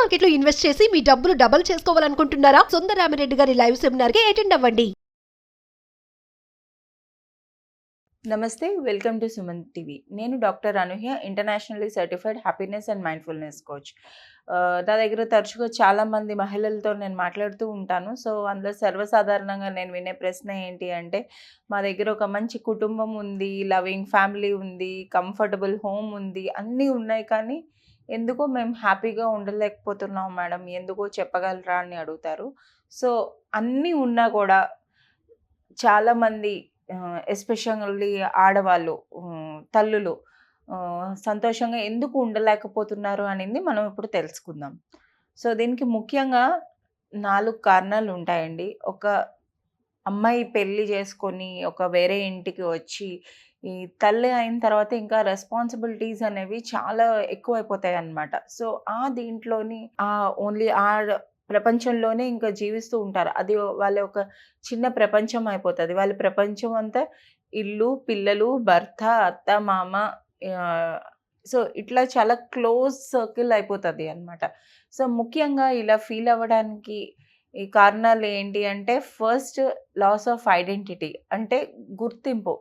Market లో invest చేసి మీ డబ్బులు డబుల్ చేసుకోవాలనుకుంటున్నారా? సుందరరామిరెడ్డి గారి లైవ్ సెమినార్ కి అటెండ్ అవ్వండి. నమస్తే, వెల్కమ్ టు సుమన్ టీవీ. నేను doctor Anuhya, internationally certified happiness and mindfulness coach. నా దగ్గర తరచుగా చాలామంది మహిళలతో నేను మాట్లాడుతూ ఉంటాను. సో, అందులో సర్వసాధారణంగా నేను వినే ప్రశ్న ఏంటి అంటే, మా దగ్గర ఒక మంచి కుటుంబం ఉంది, లవింగ్ ఫ్యామిలీ ఉంది, కంఫర్టబుల్ హోమ్ ఉంది, అన్నీ ఉన్నాయి, కానీ ఎందుకో మేము హ్యాపీగా ఉండలేకపోతున్నాం మేడం, ఎందుకో చెప్పగలరా అని అడుగుతారు. సో, అన్నీ ఉన్నా కూడా చాలామంది ఎస్పెషల్లీ ఆడవాళ్ళు, తల్లులు సంతోషంగా ఎందుకు ఉండలేకపోతున్నారు అనేది మనం ఇప్పుడు తెలుసుకుందాం. సో, దీనికి ముఖ్యంగా 4 కారణాలు ఉంటాయండి. ఒక అమ్మాయి పెళ్లి చేసుకొని ఒక వేరే ఇంటికి వచ్చి, ఈ తల్లి అయిన తర్వాత ఇంకా రెస్పాన్సిబిలిటీస్ అనేవి చాలా ఎక్కువైపోతాయన్నమాట. సో, దీంట్లోని ఓన్లీ ప్రపంచంలోనే ఇంకా జీవిస్తూ ఉంటారు. అది వాళ్ళ ఒక చిన్న ప్రపంచం అయిపోతది. వాళ్ళ ప్రపంచం అంతా ఇల్లు, పిల్లలు, భర్త, అత్త, మామ, ఆహ్, సో, ఇట్లా చాలా క్లోజ్ సర్కిల్ అయిపోతది అన్నమాట. సో, ముఖ్యంగా ఇలా ఫీల్ అవ్వడానికి ఈ కారణాలు ఏంటి అంటే, ఫస్ట్ లాస్ ఆఫ్ ఐడెంటిటీ, అంటే గుర్తింపు.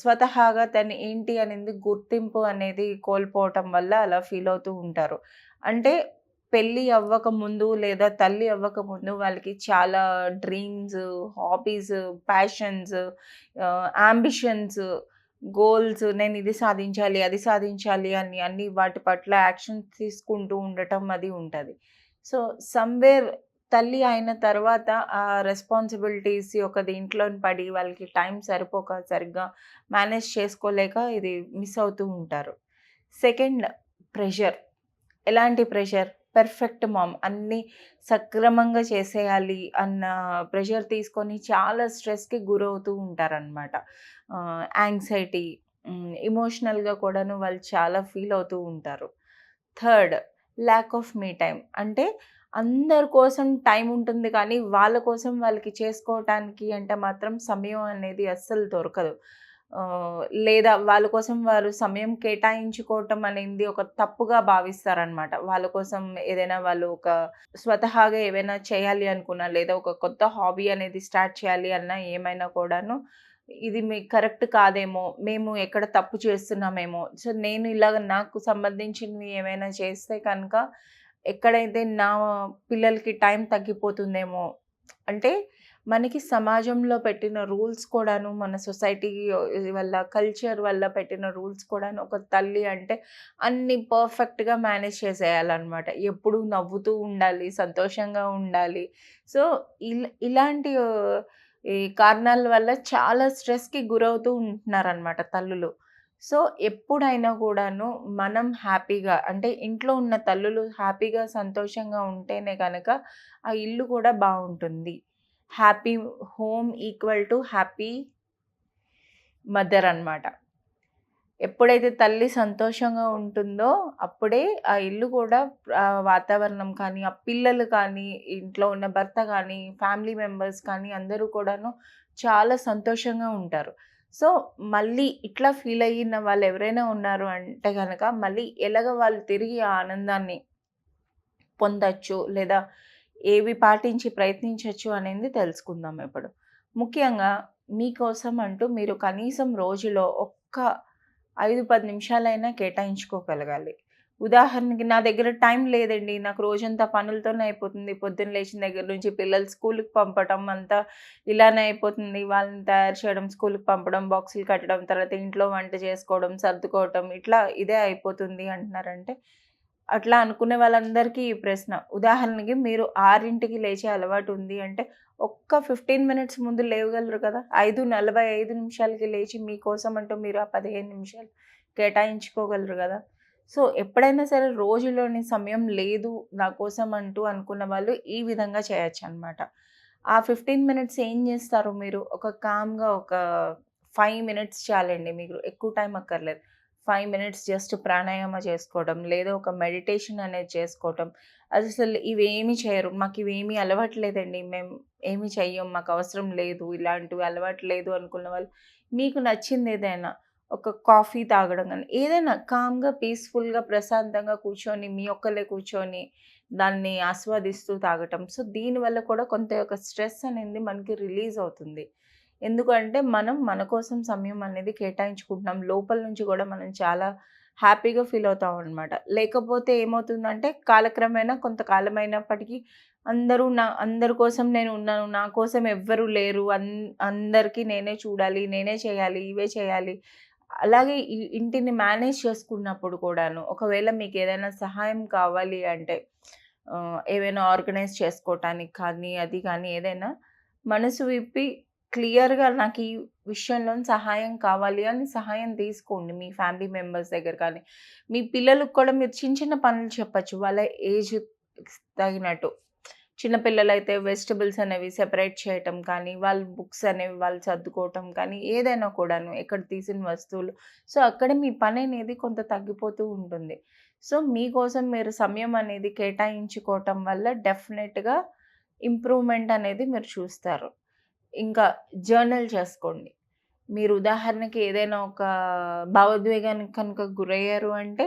స్వతహాగా తను ఏంటి అనేది గుర్తింపు అనేది కోల్పోవటం వల్ల అలా ఫీల్ అవుతూ ఉంటారు. అంటే పెళ్లి అవ్వకముందు లేదా తల్లి అవ్వకముందు వాళ్ళకి చాలా dreams, hobbies, passions, ambitions, goals, నేను ఇది సాధించాలి, అది సాధించాలి అని అన్ని వాటి పట్ల యాక్షన్స్ తీసుకుంటూ ఉండటం అది ఉంటది. సో, సమ్‌వేర్ తల్లి అయిన తర్వాత ఆ రెస్పాన్సిబిలిటీస్ యొక్క దీంట్లోని పడి వాళ్ళకి టైం సరిపోక, సరిగ్గా మేనేజ్ చేసుకోలేక ఇది మిస్ అవుతూ ఉంటారు. Second, pressure. ఎలాంటి ప్రెషర్? పెర్ఫెక్ట్ మామ్, అన్నీ సక్రమంగా చేసేయాలి అన్న ప్రెషర్ తీసుకొని చాలా స్ట్రెస్‌కి గురవుతూ ఉంటారనమాట. యాంగ్జైటీ, ఎమోషనల్‌గా కూడాను వాళ్ళు చాలా ఫీల్ అవుతూ ఉంటారు. Third, lack of me time. అంటే అందరి కోసం టైం ఉంటుంది, కానీ వాళ్ళ కోసం వాళ్ళకి చేసుకోవటానికి అంటే మాత్రం సమయం అనేది అస్సలు దొరకదు. లేదా వాళ్ళ కోసం వారు సమయం కేటాయించుకోవటం అనేది ఒక తప్పుగా భావిస్తారనమాట. వాళ్ళ కోసం ఏదైనా వాళ్ళు ఒక స్వతహాగా ఏవైనా చేయాలి అనుకున్నా, లేదా ఒక కొత్త హాబీ అనేది స్టార్ట్ చేయాలి అన్నా, ఏమైనా కూడాను ఇది మీకు కరెక్ట్ కాదేమో, మేము ఎక్కడ తప్పు చేస్తున్నామేమో, సో నేను ఇలాగ నాకు సంబంధించినవి ఏమైనా చేస్తే కనుక ఎక్కడైతే నా పిల్లలకి టైం తగ్గిపోతుందేమో, అంటే మనకి సమాజంలో పెట్టిన రూల్స్ కూడాను, మన సొసైటీ వల్ల, కల్చర్ వల్ల పెట్టిన రూల్స్ కూడాను, ఒక తల్లి అంటే అన్నీ పర్ఫెక్ట్‌గా మేనేజ్ చేసేయాలనమాట. ఎప్పుడూ నవ్వుతూ ఉండాలి, సంతోషంగా ఉండాలి. సో, ఇలాంటి ఈ కారణాల వల్ల చాలా స్ట్రెస్‌కి గురవుతూ ఉంటున్నారనమాట తల్లులు. సో, ఎప్పుడైనా కూడాను మనం హ్యాపీగా, అంటే ఇంట్లో ఉన్న తల్లులు హ్యాపీగా, సంతోషంగా ఉంటేనే గనక ఆ ఇల్లు కూడా బావుంటుంది. Happy home equal to happy mother అనమాట. ఎప్పుడైతే తల్లి సంతోషంగా ఉంటుందో, అప్పుడే ఆ ఇల్లు కూడా వాతావరణం కానీ, ఆ పిల్లలు కానీ, ఇంట్లో ఉన్న భర్త కానీ, ఫ్యామిలీ మెంబర్స్ కానీ అందరూ కూడాను చాలా సంతోషంగా ఉంటారు. సో, మళ్ళీ ఇట్లా ఫీల్ అయిన వాళ్ళు ఎవరైనా ఉన్నారు అంటే గనక, మళ్ళీ ఎలాగ వాళ్ళు తిరిగి ఆ ఆనందాన్ని పొందొచ్చు, లేదా ఏవి పాటించి ప్రయత్నించొచ్చు అనేది తెలుసుకుందాం ఇప్పుడు. ముఖ్యంగా మీకోసం అంటూ మీరు కనీసం రోజులో ఒక్క 5, 10 నిమిషాలైనా కేటాయించుకోగలగాలి. ఉదాహరణకి నా దగ్గర టైం లేదండి, నాకు రోజంతా పనులతోనే అయిపోతుంది. పొద్దున్న లేచిన దగ్గర నుంచి పిల్లలు స్కూలుకి పంపటం అంతా ఇలానే అయిపోతుంది. వాళ్ళని తయారు చేయడం, స్కూలుకి పంపడం, బాక్సులు కట్టడం, తర్వాత ఇంట్లో వంట చేసుకోవడం, సర్దుకోవటం, ఇట్లా ఇదే అయిపోతుంది అంటున్నారంటే, అట్లా అనుకునే వాళ్ళందరికీ ఈ ప్రశ్న. ఉదాహరణకి మీరు 6కి లేచే అలవాటు ఉంది అంటే, ఒక్క 15 మినిట్స్ ముందు లేవగలరు కదా! 5:45 నిమిషాలకి లేచి మీకోసం అంటూ మీరు ఆ 15 నిమిషాలు కేటాయించుకోగలరు గదా! సో, ఎప్పుడైనా సరే రోజులోని సమయం లేదు నా కోసం అంటూ అనుకున్న వాళ్ళు ఈ విధంగా చేయొచ్చనమాట. ఆ 15 మినిట్స్ ఏం జేస్తారు మీరు? ఒక కామ్‌గా ఒక 5 మినిట్స్ చాలండి, మీకు ఎక్కువ టైం అక్కర్లేదు. 5 మినిట్స్ జస్ట్ ప్రాణాయామ చేసుకోవడం, లేదా ఒక మెడిటేషన్ అనేది చేసుకోవటం. అసలు ఇవేమి చేయరు. మాకివేమీ అలవాటు లేదండి, మేము ఏమి చెయ్యం, మాకవసరం లేదు, ఇలాంటివి అలవాటు లేదు అనుకున్న వాళ్ళు, మీకు నచ్చిందేదైనా ఒక కాఫీ తాగడం గానీ, ఏదైనా కామ్‌గా, పీస్‌ఫుల్‌గా, ప్రశాంతంగా కూర్చొని, మీ ఒక్కళ్ళే కూర్చొని దాన్ని ఆస్వాదిస్తూ తాగటం. సో, దీనివల్ల కూడా కొంత ఒక స్ట్రెస్ అనేది మనకి రిలీజ్ అవుతుంది. ఎందుకంటే, మనం మన కోసం సమయం అనేది కేటాయించుకుంటున్నాం. లోపల నుంచి గూడా మనం చాలా హ్యాపీగా ఫీల్ అవుతామనమాట. లేకపోతే ఏమవుతుందంటే, కాలక్రమేణా కొంతకాలమైనప్పటికీ అందరి కోసం నేనున్నాను. నా కోసం ఎవ్వరు లేరు. అందరికీ నేనే చూడాలి, నేనే చేయాలి, ఇవే చేయాలి. అలాగే ఇంటిని మేనేజ్ చేసుకున్నప్పుడు కూడాను, ఒకవేళ మీకేదైనా సహాయం కావాలి అంటే ఏవైనా ఆర్గనైజ్ చేసుకోవటానికి కానీ, అది కానీ ఏదైనా మనసు విప్పి క్లియర్‌గా నాకు ఈ విషయంలో సహాయం కావాలి అని సహాయం తీసుకోండి. మీ ఫ్యామిలీ మెంబర్స్ దగ్గర కానీ, మీ పిల్లలకి కూడా మీరు చిన్న చిన్న పనులు చెప్పొచ్చు. వాళ్ళ ఏజ్ తగినట్టు. చిన్న పిల్లలైతే వెజిటబుల్స్ అనేవి సెపరేట్ చేయటం కానీ, వాళ్ళ బుక్స్ అనేవి వాళ్ళు సర్దుకోవటం కానీ, ఏదైనా కూడాను ఎక్కడ తీసిన వస్తువులు. సో, అక్కడ మీ పననేది కొంత తగ్గిపోతూ ఉంటుంది. సో, మీకోసం మీరు సమయం అనేది కేటాయించుకోవటం వల్ల డెఫినెట్‌గా ఇంప్రూవ్‌మెంట్ అనేది మీరు చూస్తారు. ఇంకా జర్నల్ చేసుకోండి. మీరు ఉదాహరణకి ఏదైనా ఒక భావోద్వేగానికి కనుక గురయ్యారు అంటే,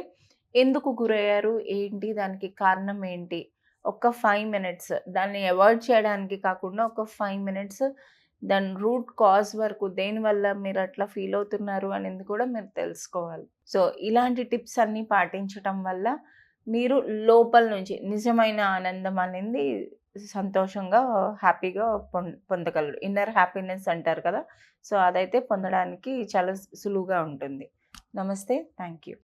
ఎందుకు గురయ్యారు? ఏంటి? దానికి కారణం ఏంటి? ఒక 5 మినిట్స్ దాన్ని అవాయిడ్ చేయడానికి కాకుండా ఒక 5 మినిట్స్ దాని రూట్ కాజ్ వరకు దేనివల్ల మీరు అట్లా ఫీల్ అవుతున్నారు అనేది కూడా మీరు తెలుసుకోవాలి. సో, ఇలాంటి టిప్స్ అన్నీ పాటించటం వల్ల మీరు లోపల నుంచి నిజమైన ఆనందం అనేది సంతోషంగా, హ్యాపీగా పొందగలరు. ఇన్నర్ హ్యాపీనెస్ అంటారు కదా! సో, అదైతే పొందడానికి చాలా సులువుగా ఉంటుంది. నమస్తే. Thank you.